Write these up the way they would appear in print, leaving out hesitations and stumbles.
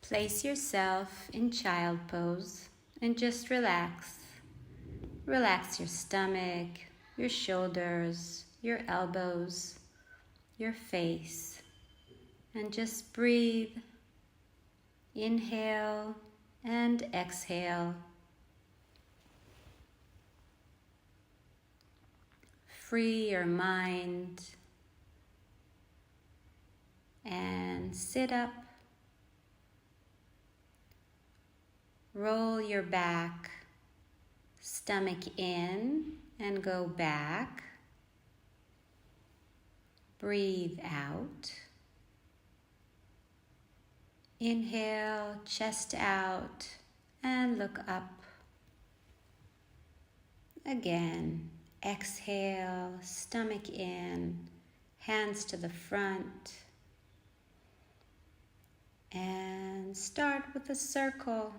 Place yourself in child pose and just relax. Relax your stomach, your shoulders, your elbows, your face, and just breathe. Inhale and exhale. Free your mind and sit up. Roll your back, stomach in and go back. Breathe out. Inhale, chest out, and look up. Again, exhale, stomach in, hands to the front. And start with a circle.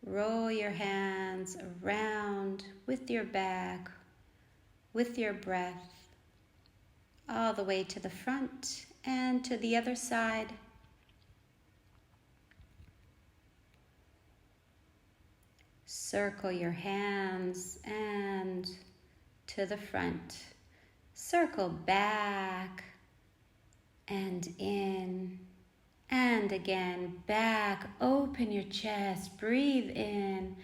Roll your hands around with your back, with your breath, all the way to the front and to the other side. Circle your hands and to the front. Circle back and in. And again, back, open your chest, breathe in,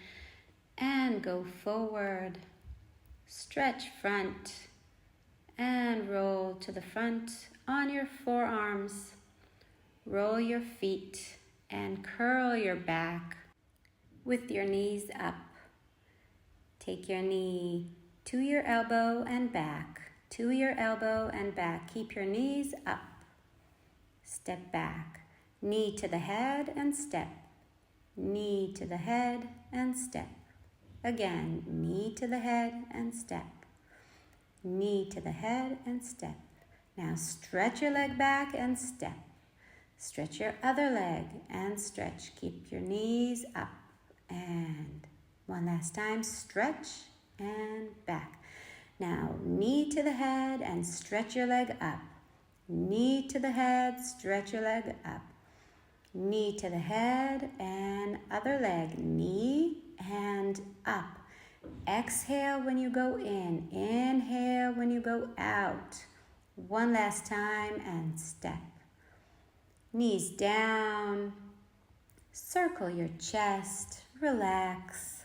and go forward. Stretch front, and roll to the front on your forearms. Roll your feet, and curl your back with your knees up. Take your knee to your elbow and back, to your elbow and back. Keep your knees up. Step back. Knee to the head and step. Knee to the head and step. Again, knee to the head and step. Knee to the head and step. Now stretch your leg back and step. Stretch your other leg and stretch. Keep your knees up. And one last time, stretch and back. Now knee to the head and stretch your leg up. Knee to the head, stretch your leg up. Knee to the head and other leg, knee and up. Exhale when you go in, inhale when you go out. One last time and step. Knees down, circle your chest, relax.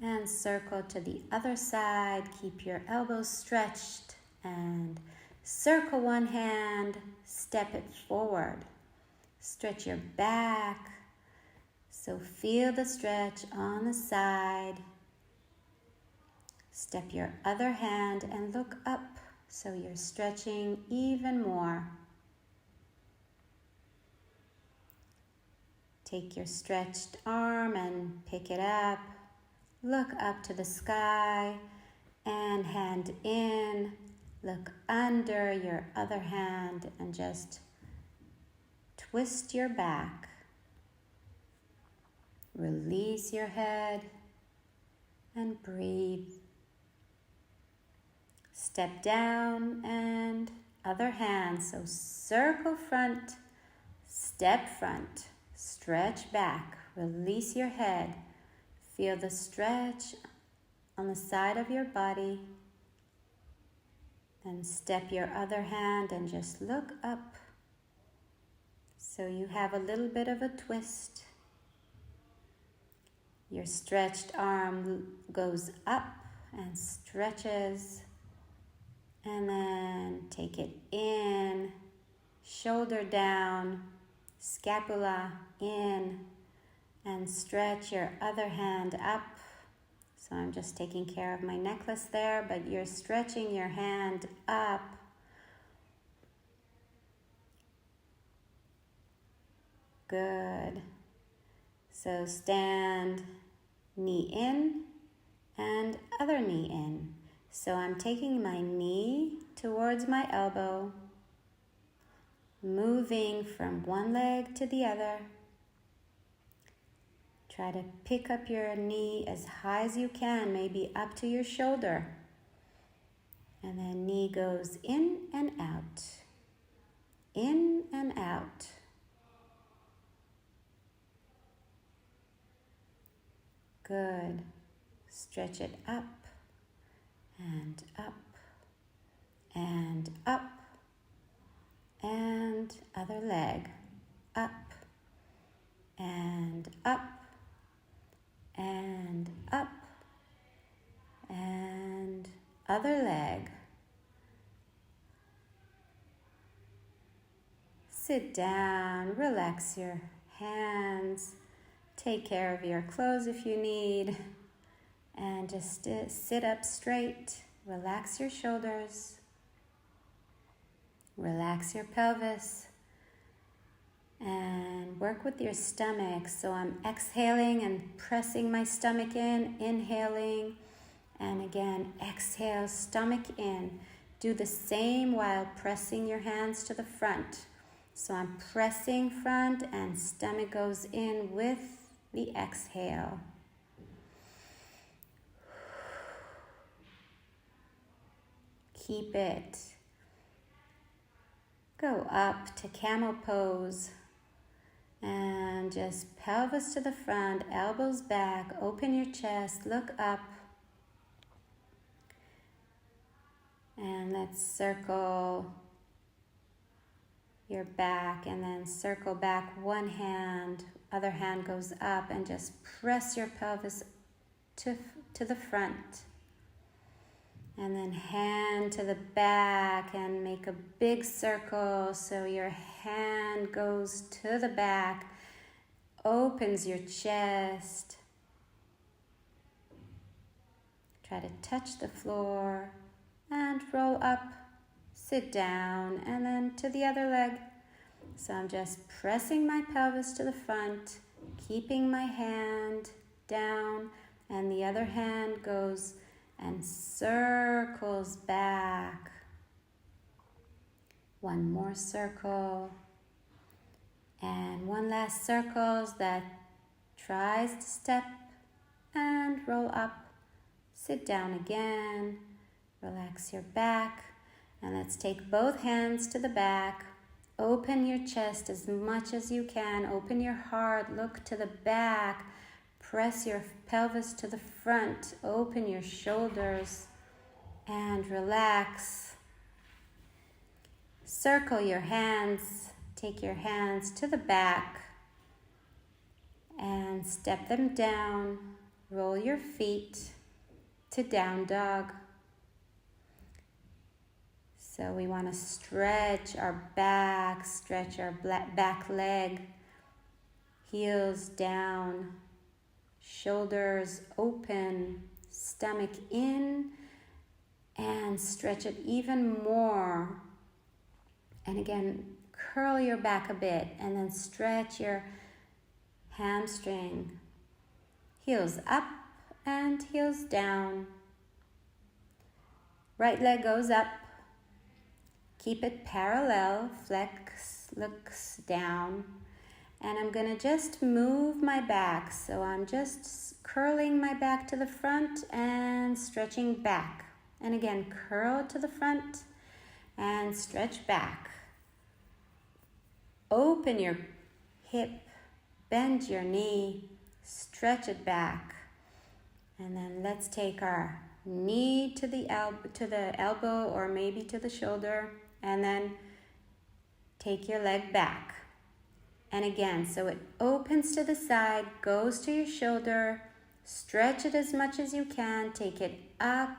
And circle to the other side, keep your elbows stretched and circle one hand, step it forward. Stretch your back, so feel the stretch on the side. Step your other hand and look up, so you're stretching even more. Take your stretched arm and pick it up. Look up to the sky and hand in. Look under your other hand and just twist your back. Release your head and breathe. Step down and other hand. So circle front, step front, stretch back, release your head. Feel the stretch on the side of your body. Then step your other hand and just look up. So you have a little bit of a twist. Your stretched arm goes up and stretches. And then take it in, shoulder down, scapula in, and stretch your other hand up. So I'm just taking care of my necklace there, but you're stretching your hand up. Good. So stand, knee in, and other knee in. So I'm taking my knee towards my elbow, moving from one leg to the other. Try to pick up your knee as high as you can, maybe up to your shoulder. And then knee goes in and out, in and out. Good. Stretch it up and up and up. And other leg. Up and up and up. And other leg. Sit down, relax your hands, take care of your clothes if you need, and just sit up straight. Relax your shoulders, relax your pelvis, and work with your stomach. So I'm exhaling and pressing my stomach in, inhaling, and again, exhale, stomach in. Do the same while pressing your hands to the front. So I'm pressing front and stomach goes in with the exhale. Keep it. Go up to camel pose and just pelvis to the front, elbows back, open your chest, look up. And let's circle your back and then circle back one hand, other hand goes up, and just press your pelvis to the front. And then hand to the back and make a big circle so your hand goes to the back, opens your chest. Try to touch the floor and roll up. Sit down, and then to the other leg. So I'm just pressing my pelvis to the front, keeping my hand down, and the other hand goes and circles back. One more circle, and one last circle that tries to step and roll up. Sit down again, relax your back. And let's take both hands to the back. Open your chest as much as you can. Open your heart. Look to the back. Press your pelvis to the front. Open your shoulders and relax. Circle your hands. Take your hands to the back and step them down. Roll your feet to down dog. So we want to stretch our back, stretch our back leg, heels down, shoulders open, stomach in, and stretch it even more. And again, curl your back a bit and then stretch your hamstring. Heels up and heels down. Right leg goes up. Keep it parallel, flex, looks down. And I'm going to just move my back. So I'm just curling my back to the front and stretching back. And again, curl to the front and stretch back. Open your hip, bend your knee, stretch it back. And then let's take our knee to the elbow or maybe to the shoulder. And then take your leg back. And again, so it opens to the side, goes to your shoulder, stretch it as much as you can, take it up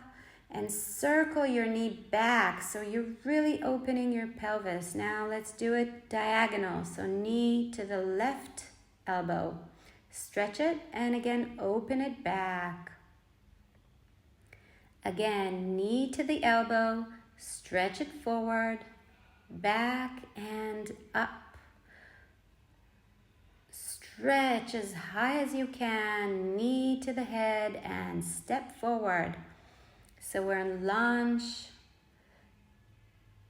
and circle your knee back. So you're really opening your pelvis. Now let's do it diagonal. So knee to the left elbow, stretch it and again, open it back. Again, knee to the elbow, stretch it forward, back and up. Stretch as high as you can, knee to the head and step forward. So we're in lunge,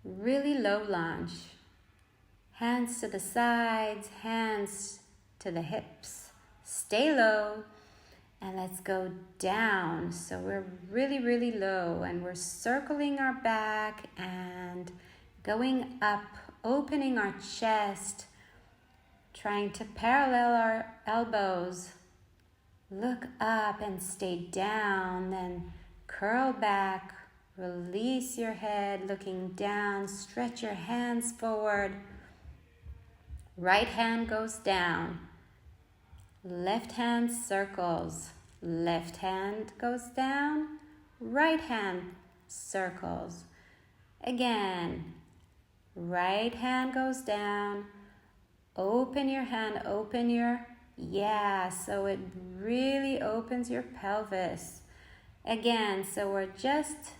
really low lunge. Hands to the sides, hands to the hips. Stay low. And let's go down. So we're really, really low and we're circling our back and going up, opening our chest, trying to parallel our elbows. Look up and stay down, then curl back, release your head, looking down, stretch your hands forward. Right hand goes down, left hand circles, left hand goes down, right hand circles. Again, right hand goes down, open your hand, so it really opens your pelvis. Again, so we're just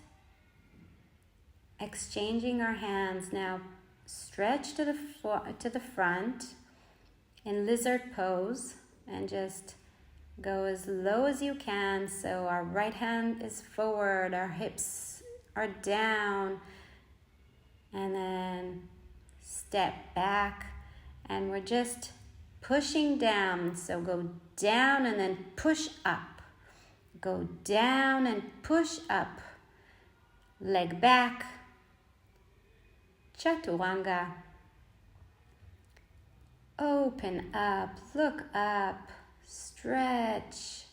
exchanging our hands now. Stretch to the front in lizard pose and just go as low as you can. So our right hand is forward, our hips are down, and then step back, and we're just pushing down. So go down and then push up. Go down and push up. Leg back. Chaturanga. Open up, look up, stretch.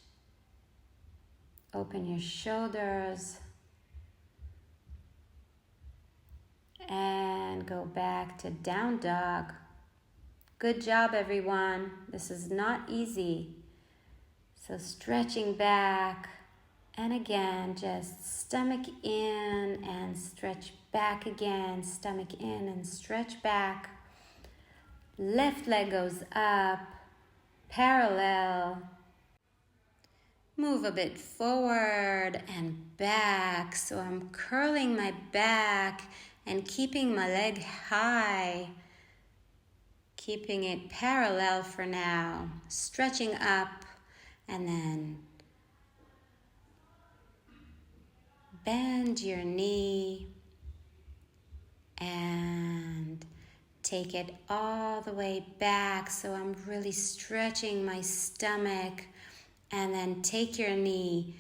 Open your shoulders. And go back to down dog. Good job, everyone. This is not easy. So stretching back, and again, just stomach in and stretch back again. Stomach in and stretch back. Left leg goes up, parallel. Move a bit forward and back. So I'm curling my back and keeping my leg high. Keeping it parallel for now. Stretching up and then bend your knee and take it all the way back. So I'm really stretching my stomach, and then take your knee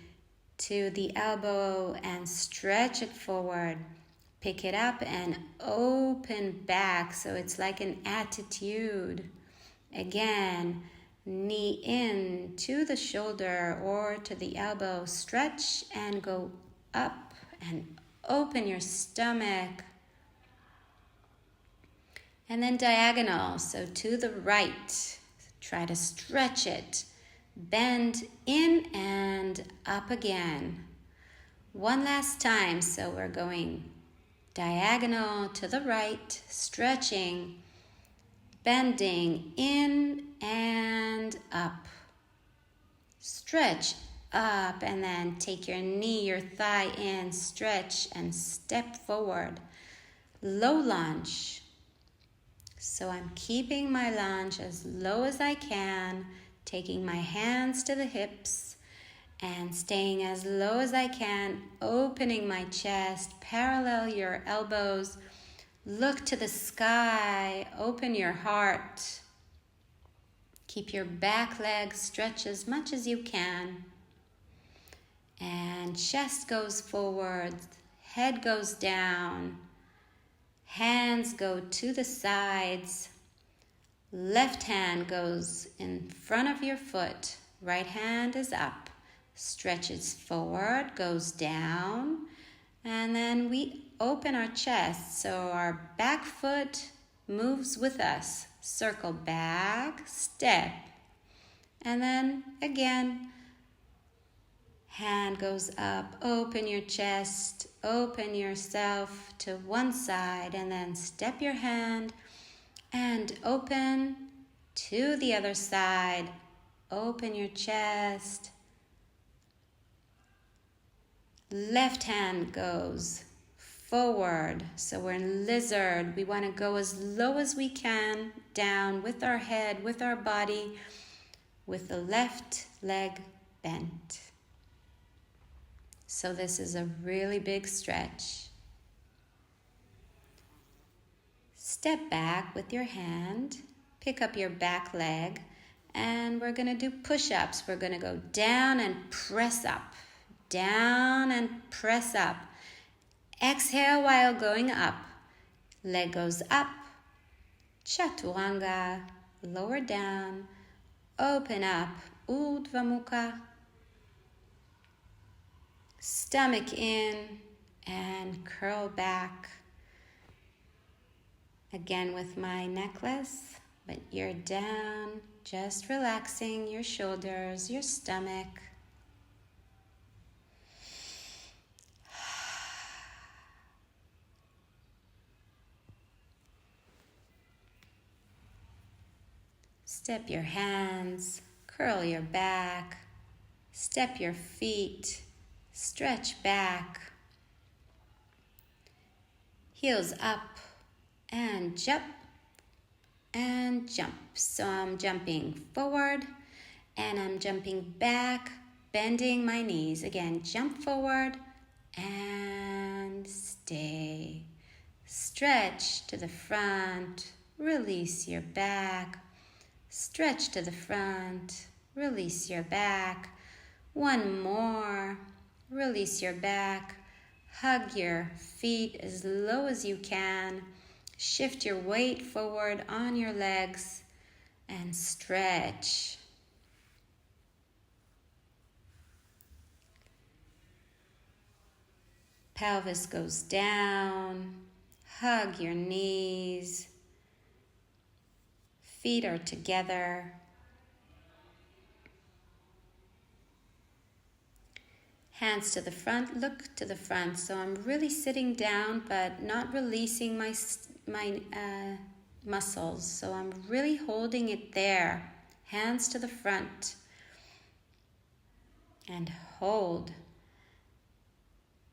to the elbow and stretch it forward. Pick it up and open back, so it's like an attitude. Again, knee in to the shoulder or to the elbow. Stretch and go up and open your stomach. And then diagonal, so to the right. Try to stretch it. Bend in and up again. One last time, so we're going diagonal to the right, stretching, bending in and up. Stretch up and then take your knee, your thigh in, stretch and step forward. Low lunge. So I'm keeping my lunge as low as I can, taking my hands to the hips and staying as low as I can, opening my chest, parallel your elbows, look to the sky, open your heart. Keep your back leg stretched as much as you can. And chest goes forward, head goes down, hands go to the sides. Left hand goes in front of your foot, right hand is up. Stretches forward, goes down, and then we open our chest. So our back foot moves with us. Circle back, step, and then again, hand goes up. Open your chest, open yourself to one side, and then step your hand and open to the other side. Open your chest. Left hand goes forward. So we're in lizard. We want to go as low as we can down with our head, with our body, with the left leg bent. So this is a really big stretch. Step back with your hand, pick up your back leg, and we're going to do push-ups. We're going to go down and press up. Down and press up. Exhale while going up. Leg goes up. Chaturanga. Lower down. Open up, Urdhva Mukha. Stomach in and curl back. Again with my necklace, but you're down, just relaxing your shoulders, your stomach. Step your hands, curl your back, step your feet, stretch back. Heels up and jump and jump. So I'm jumping forward and I'm jumping back, bending my knees. Again, jump forward and stay. Stretch to the front, release your back. Stretch to the front, release your back. One more, release your back. Hug your feet as low as you can. Shift your weight forward on your legs and stretch. Pelvis goes down. Hug your knees. Feet are together. Hands to the front, look to the front. So I'm really sitting down but not releasing my muscles. So I'm really holding it there. Hands to the front. And hold.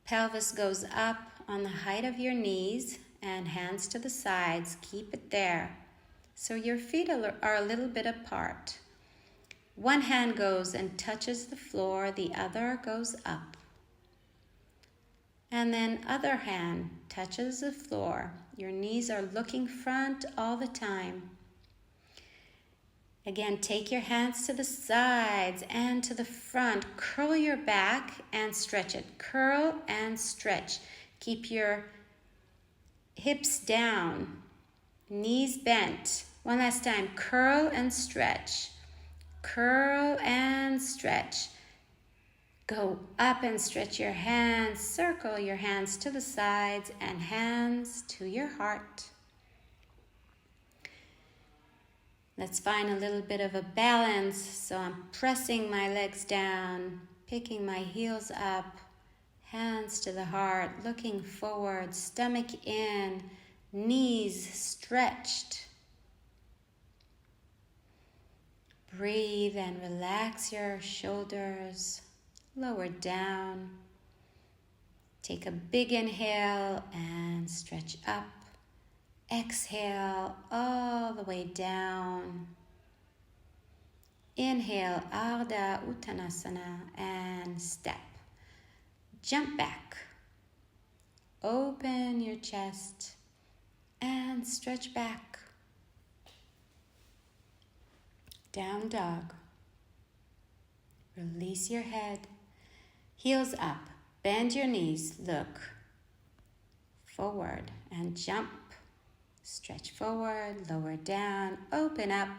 Pelvis goes up on the height of your knees and hands to the sides. Keep it there. So your feet are a little bit apart. One hand goes and touches the floor, the other goes up. And then other hand touches the floor. Your knees are looking front all the time. Again, take your hands to the sides and to the front. Curl your back and stretch it. Curl and stretch. Keep your hips down, knees bent. One last time, curl and stretch. Curl and stretch. Go up and stretch your hands. Circle your hands to the sides and hands to your heart. Let's find a little bit of a balance. So I'm pressing my legs down, picking my heels up, hands to the heart, looking forward, stomach in, knees stretched. Breathe and relax your shoulders, lower down. Take a big inhale and stretch up. Exhale all the way down. Inhale, Ardha Uttanasana, and step. Jump back. Open your chest and stretch back. Down dog. Release your head. Heels up. Bend your knees. Look forward and jump. Stretch forward, lower down, open up.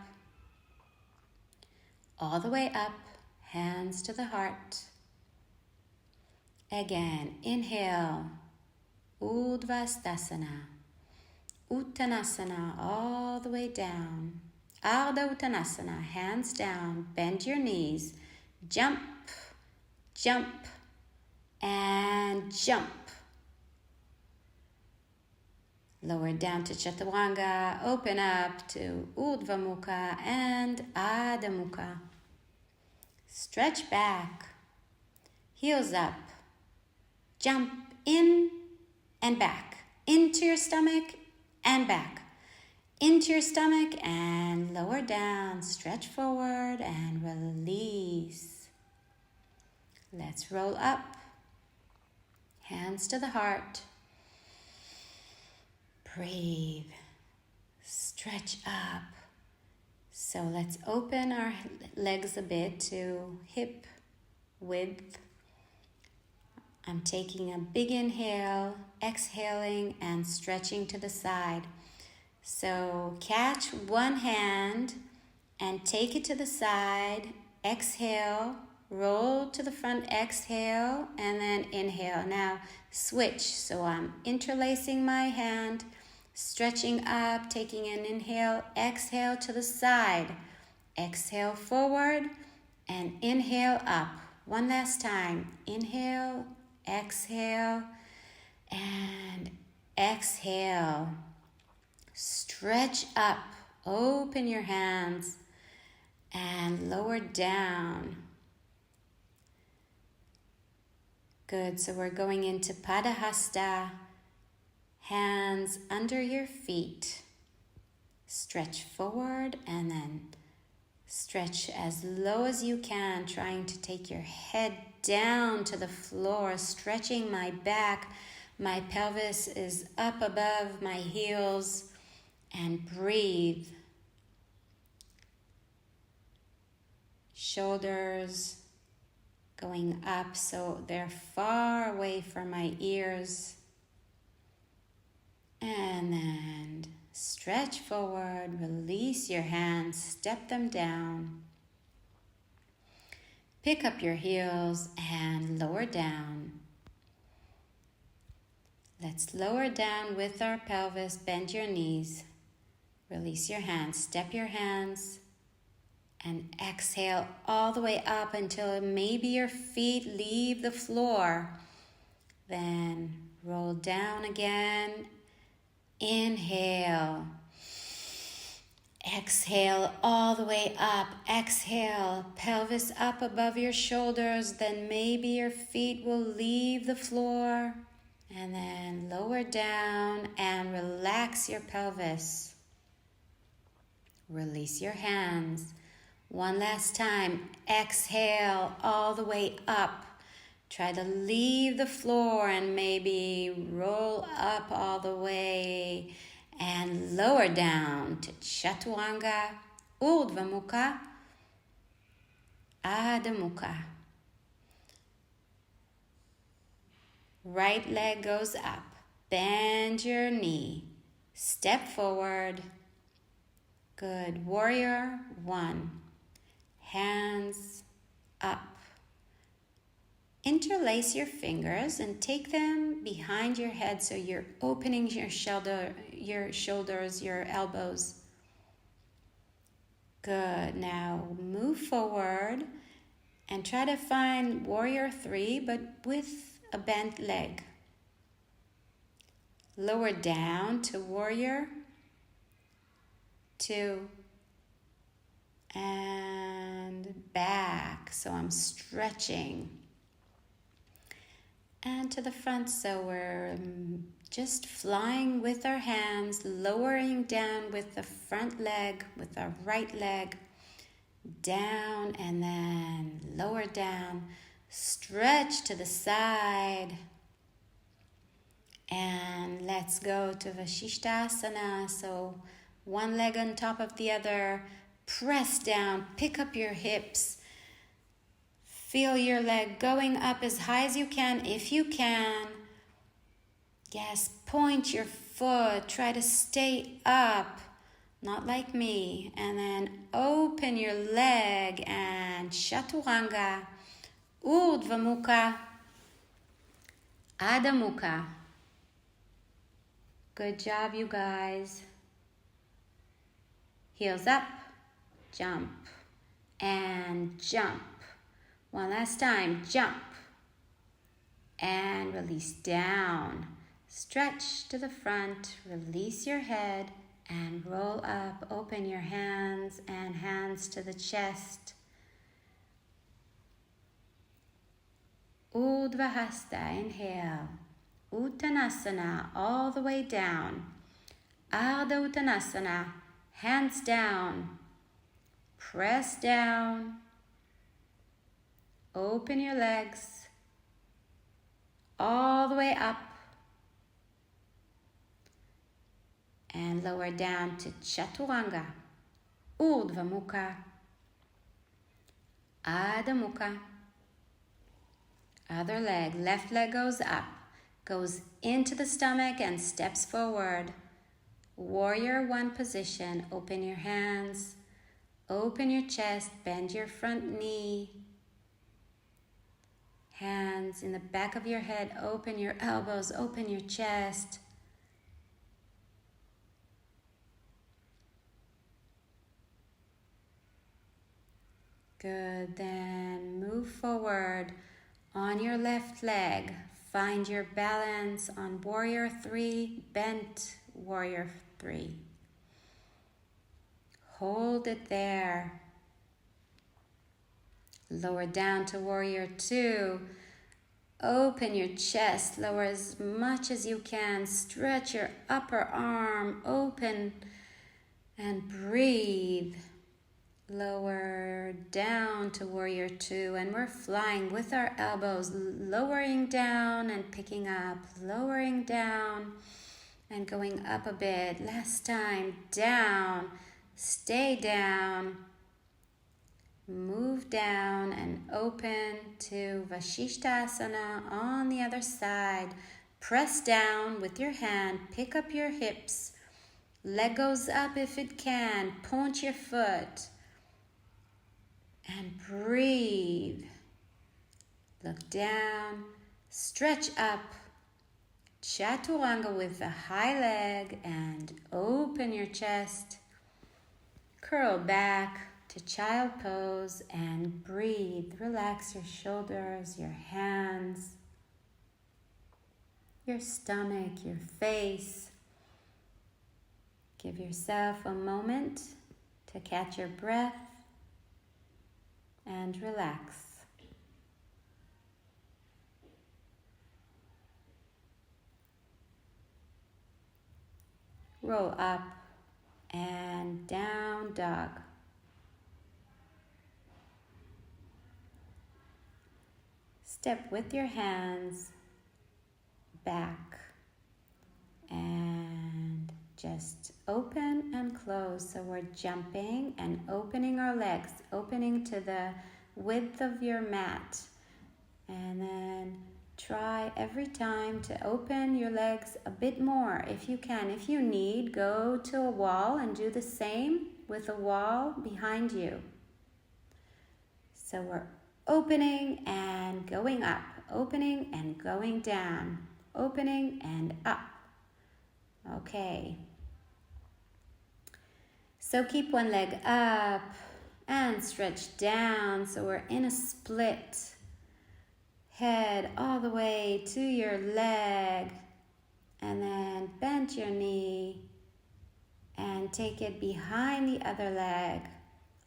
All the way up, hands to the heart. Again, inhale, Urdhva Uttanasana, all the way down. Ardha Uttanasana, hands down, bend your knees, jump, jump, and jump. Lower down to Chaturanga, open up to Urdhva Mukha and Adha Mukha. Stretch back, heels up, jump in and back, into your stomach and back, into your stomach and lower down, stretch forward and release. Let's roll up, hands to the heart. Breathe, stretch up. So let's open our legs a bit to hip width. I'm taking a big inhale, exhaling and stretching to the side. So catch one hand and take it to the side. Exhale, roll to the front, exhale, and then inhale. Now switch. So I'm interlacing my hand, stretching up, taking an inhale, exhale to the side. Exhale forward and inhale up. One last time. Inhale, exhale, and exhale. Stretch up. Open your hands and lower down. Good. So we're going into Padahasta. Hands under your feet. Stretch forward and then stretch as low as you can, trying to take your head down to the floor, stretching my back. My pelvis is up above my heels, and breathe. Shoulders going up so they're far away from my ears. And then stretch forward, release your hands, step them down. Pick up your heels and lower down. Let's lower down with our pelvis, bend your knees. Release your hands, step your hands, and exhale all the way up until maybe your feet leave the floor. Then roll down again. Inhale. Exhale all the way up. Exhale, pelvis up above your shoulders. Then maybe your feet will leave the floor. And then lower down and relax your pelvis. Release your hands. One last time. Exhale all the way up. Try to leave the floor and maybe roll up all the way and lower down to Chaturanga, Urdhva Mukha, Adha Mukha. Right leg goes up. Bend your knee. Step forward. Good. Warrior 1. Hands up. Interlace your fingers and take them behind your head so you're opening your shoulders, your elbows. Good. Now move forward and try to find Warrior 3, but with a bent leg. Lower down to Warrior 2 and back. So I'm stretching. And to the front, so we're just flying with our hands, lowering down with the front leg, with our right leg, down and then lower down, stretch to the side, and let's go to Vasishtasana. So one leg on top of the other, press down, pick up your hips. Feel your leg going up as high as you can, if you can. Yes, point your foot. Try to stay up, not like me. And then open your leg and Chaturanga, Urdhva Mukha, Adha Mukha. Good job, you guys. Heels up, jump, and jump. One last time, jump and release down. Stretch to the front, release your head and roll up. Open your hands and hands to the chest. Urdhva Hasta, inhale. Uttanasana, all the way down. Ardha Uttanasana, hands down. Press down. Open your legs all the way up and lower down to Chaturanga, Urdhva Mukha, Adha Mukha. Other leg, left leg goes up, goes into the stomach and steps forward. Warrior 1 position, open your hands, Open your chest, bend your front knee. Hands in the back of your head, open your elbows, open your chest. Good, then move forward on your left leg. Find your balance on warrior 3, bent warrior 3. Hold it there. Lower down to warrior 2. Open your chest, lower as much as you can. Stretch your upper arm, open and breathe. Lower down to warrior 2, and we're flying with our elbows, lowering down and picking up, lowering down and going up a bit. Last time, down, stay down, move down and open to Vasishtasana on the other side. Press down with your hand, pick up your hips, leg goes up if it can, point your foot. And breathe. Look down, stretch up, chaturanga with the high leg and open your chest. Curl back to child pose and breathe. Relax your shoulders, your hands, your stomach, your face. Give yourself a moment to catch your breath and relax. Roll up and down dog. Step with your hands back and just open and close. So we're jumping and opening our legs, opening to the width of your mat. And then try every time to open your legs a bit more if you can. If you need, go to a wall and do the same with a wall behind you. So we're opening and going up, opening and going down, opening and up. Okay. So keep one leg up and stretch down. So we're in a split. Head all the way to your leg. And then bend your knee and take it behind the other leg.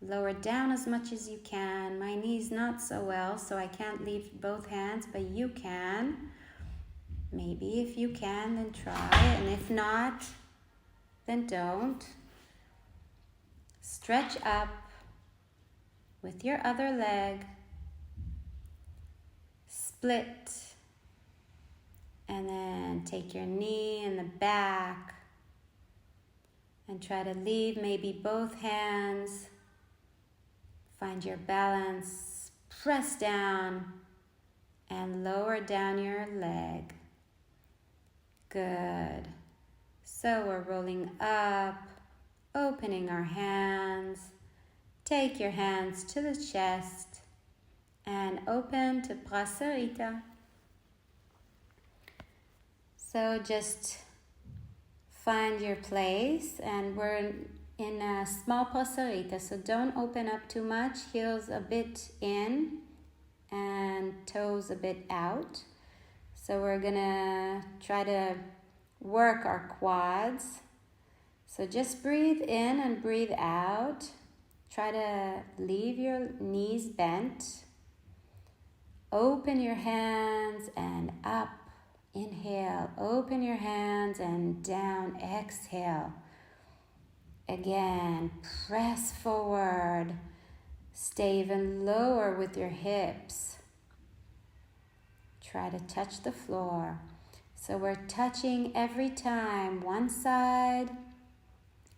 Lower down as much as you can. My knee's not so well, so I can't leave both hands, but you can. Maybe if you can, then try. And if not, then don't. Stretch up with your other leg. Split. And then take your knee in the back. And try to leave maybe both hands. Find your balance. Press down. And lower down your leg. Good. So we're rolling up. Opening our hands. Take your hands to the chest and open to Prasarita. So just find your place, and we're in a small Prasarita, so don't open up too much. Heels a bit in and toes a bit out. So we're gonna try to work our quads. So just breathe in and breathe out. Try to leave your knees bent. Open your hands and up. Inhale. Open your hands and down. Exhale. Again, press forward. Stay even lower with your hips. Try to touch the floor. So we're touching every time, one side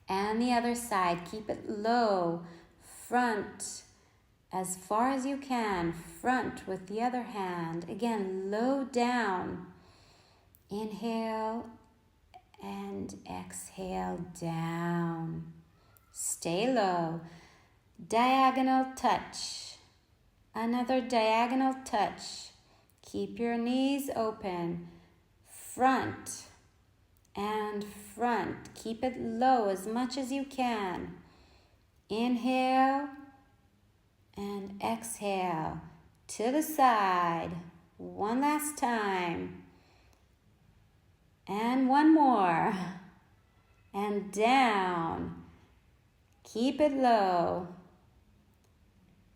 and the other side. Keep it low. Front as far as you can. Front with the other hand. Again, low down. Inhale and exhale down. Stay low. Diagonal touch. Another diagonal touch. Keep your knees open. Front and front. Keep it low as much as you can. Inhale and exhale. To the side. One last time. And one more. And down. Keep it low.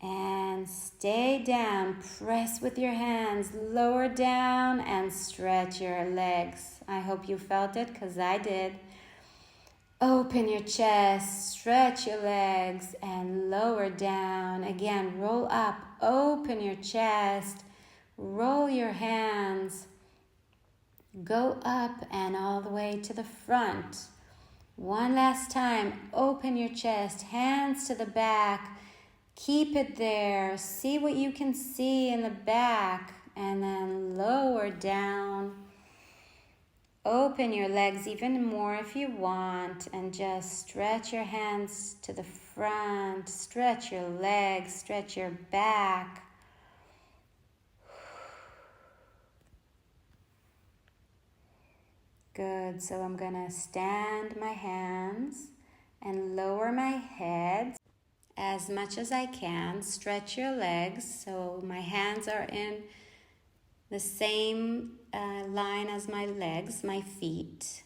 And stay down. Press with your hands. Lower down and stretch your legs. I hope you felt it because I did. Open your chest. Stretch your legs and lower down. Again, roll up. Open your chest. Roll your hands. Go up and all the way to the front. One last time. Open your chest. Hands to the back. Keep it there. See what you can see in the back. And then lower down. Open your legs even more if you want. And just stretch your hands to the front. Stretch your legs. Stretch your back. Good. So I'm going to stand my hands and lower my head as much as I can. Stretch your legs so my hands are in the same line as my legs, my feet.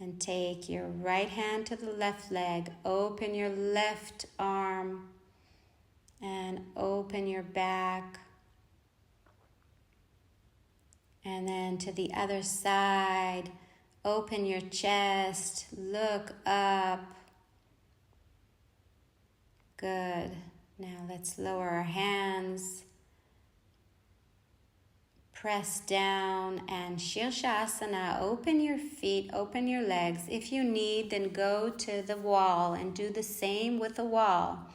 And take your right hand to the left leg. Open your left arm and open your back. And then to the other side, open your chest, look up. Good. Now let's lower our hands. Press down and shavasana. Open your feet, open your legs. If you need, then go to the wall and do the same with the wall.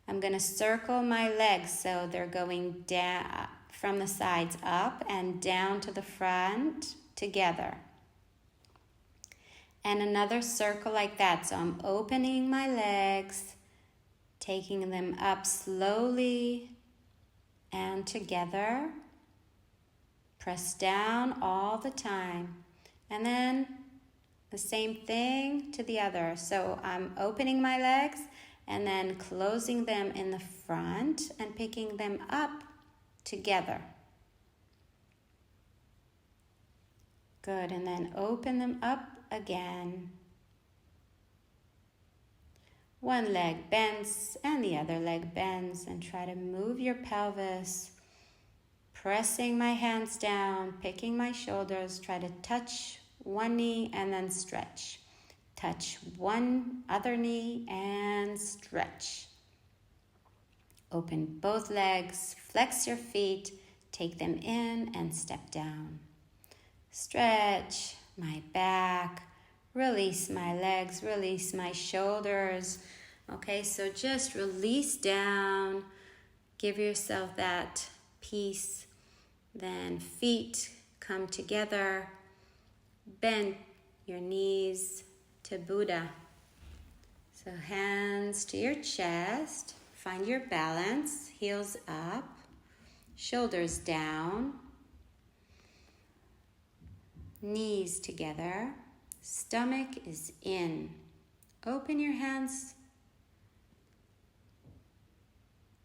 I'm going to circle my legs so they're going down from the sides up and down to the front together. And another circle like that. So I'm opening my legs, taking them up slowly and together. Press down all the time. And then the same thing to the other. So I'm opening my legs and then closing them in the front and picking them up together. Good, and then open them up again. One leg bends and the other leg bends, and try to move your pelvis. Pressing my hands down, picking my shoulders, try to touch one knee and then stretch. Touch one other knee and stretch. Open both legs, flex your feet, take them in and step down. Stretch my back, release my legs, release my shoulders. Okay, so just release down, give yourself that peace. Then feet come together, bend your knees to Buddha. So hands to your chest. Find your balance, heels up, shoulders down, knees together, stomach is in. Open your hands,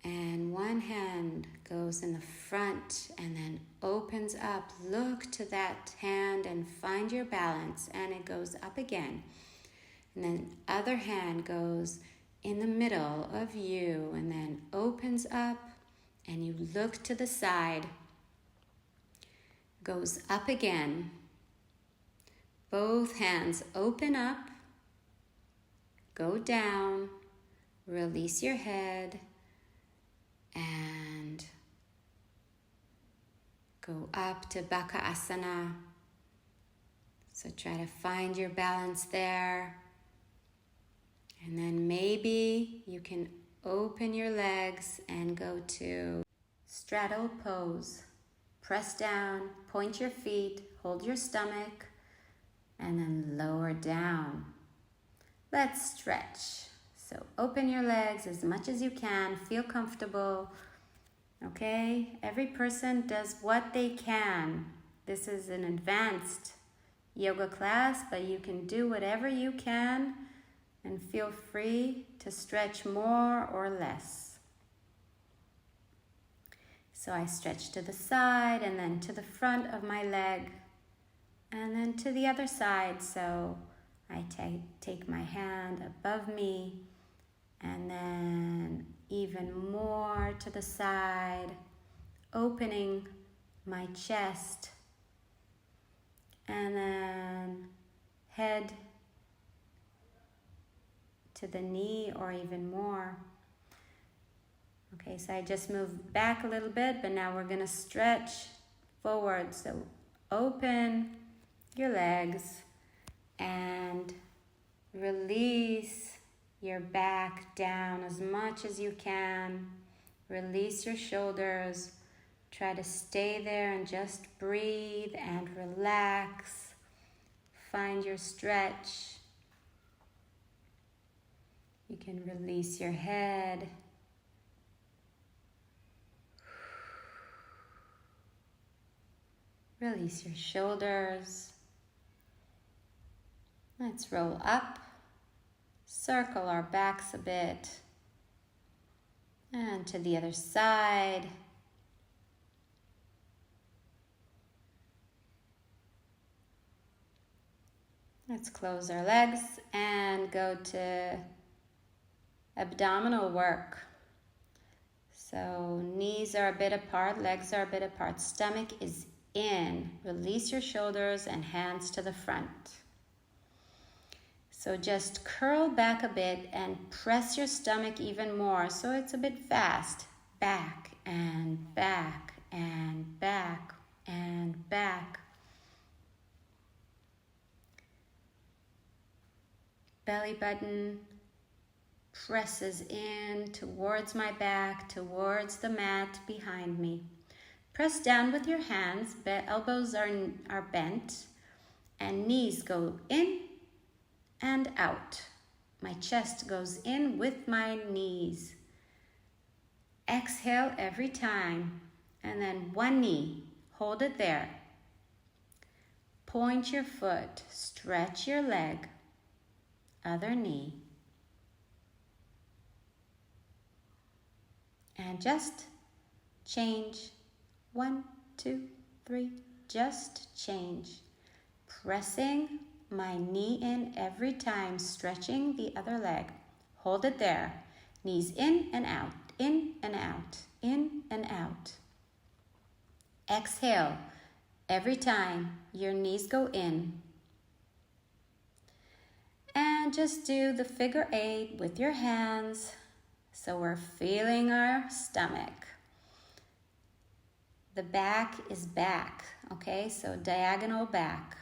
and one hand goes in the front and then opens up. Look to that hand and find your balance, and it goes up again. And then other hand goes in the middle of you and then opens up, and you look to the side, goes up again. Both hands open up, go down, release your head, and go up to Bakasana. So try to find your balance there. And then maybe you can open your legs and go to straddle pose. Press down, point your feet, hold your stomach, and then lower down. Let's stretch. So open your legs as much as you can. Feel comfortable. Okay? Every person does what they can. This is an advanced yoga class, but you can do whatever you can and feel free to stretch more or less. So I stretch to the side and then to the front of my leg and then to the other side. So I take my hand above me and then even more to the side, opening my chest, and then head to the knee or even more. Okay, so I just moved back a little bit, but now we're gonna stretch forward. So open your legs and release your back down as much as you can. Release your shoulders. Try to stay there and just breathe and relax. Find your stretch. You can release your head. Release your shoulders. Let's roll up. Circle our backs a bit. And to the other side. Let's close our legs and go to abdominal work. So knees are a bit apart, legs are a bit apart, stomach is in. Release your shoulders and hands to the front. So just curl back a bit and press your stomach even more so it's a bit fast. Back and back and back and back. Belly button presses in towards my back, towards the mat behind me. Press down with your hands, elbows are bent, and knees go in and out. My chest goes in with my knees. Exhale every time, and then one knee. Hold it there. Point your foot, stretch your leg, other knee. And just change. 1, 2, 3, just change. Pressing my knee in every time, stretching the other leg. Hold it there. Knees in and out, in and out, in and out. Exhale every time your knees go in. And just do the figure 8 with your hands. So we're feeling our stomach. The back is back, okay? So diagonal back.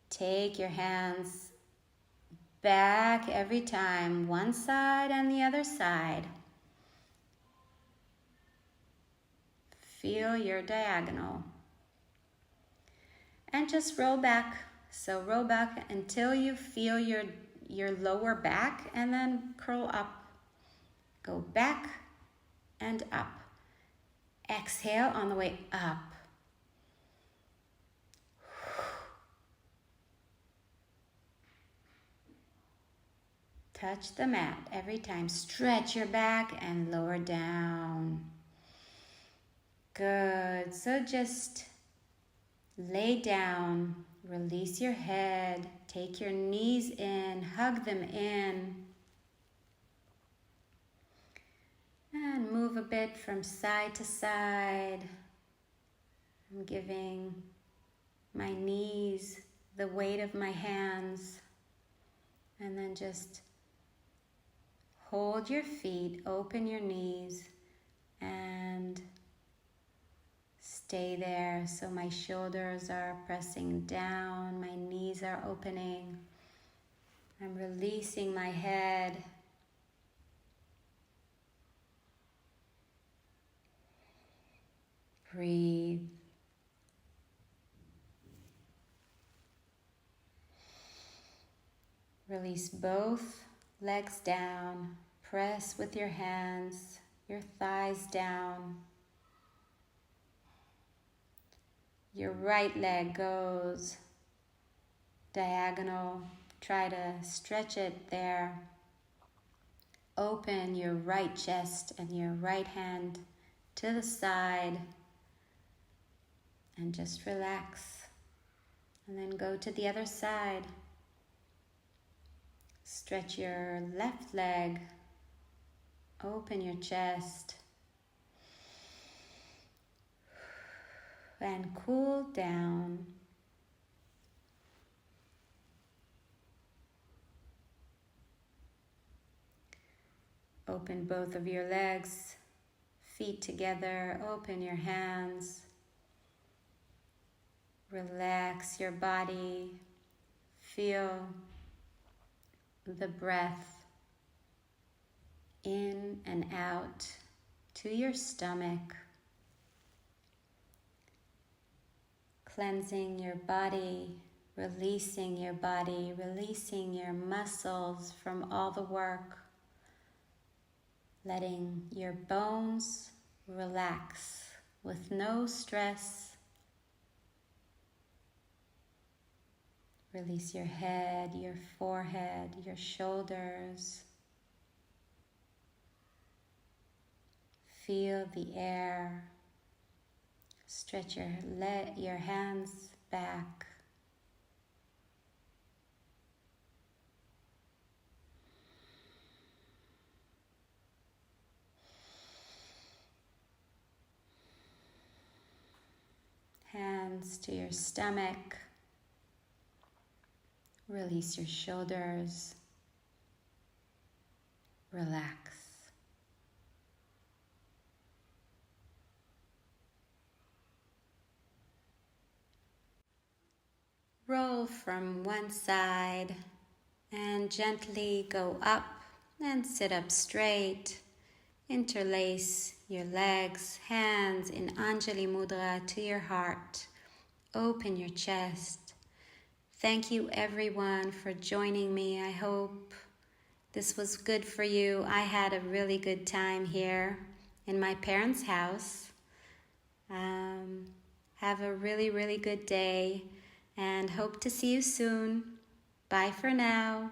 Take your hands back every time, one side and the other side. Feel your diagonal. And just roll back. So roll back until you feel your lower back and then curl up. Go back and up. Exhale on the way up. Touch the mat every time. Stretch your back and lower down. Good. So just lay down. Release your head. Take your knees in. Hug them in. And move a bit from side to side. I'm giving my knees the weight of my hands. And then just hold your feet, open your knees, and stay there. So my shoulders are pressing down, my knees are opening. I'm releasing my head. Breathe. Release both legs down. Press with your hands, your thighs down. Your right leg goes diagonal. Try to stretch it there. Open your right chest and your right hand to the side and just relax. And then go to the other side. Stretch your left leg. Open your chest. And cool down. Open both of your legs, feet together. Open your hands. Relax your body. Feel the breath in and out to your stomach. Cleansing your body, releasing your body, releasing your muscles from all the work. Letting your bones relax with no stress. Release your head, your forehead, your shoulders. Feel the air. Stretch your hands back. Hands to your stomach. Release your shoulders. Relax. Roll from one side and gently go up and sit up straight. Interlace your legs, hands in Anjali Mudra to your heart. Open your chest. Thank you everyone for joining me. I hope this was good for you. I had a really good time here in my parents' house. Have a really, really good day and hope to see you soon. Bye for now.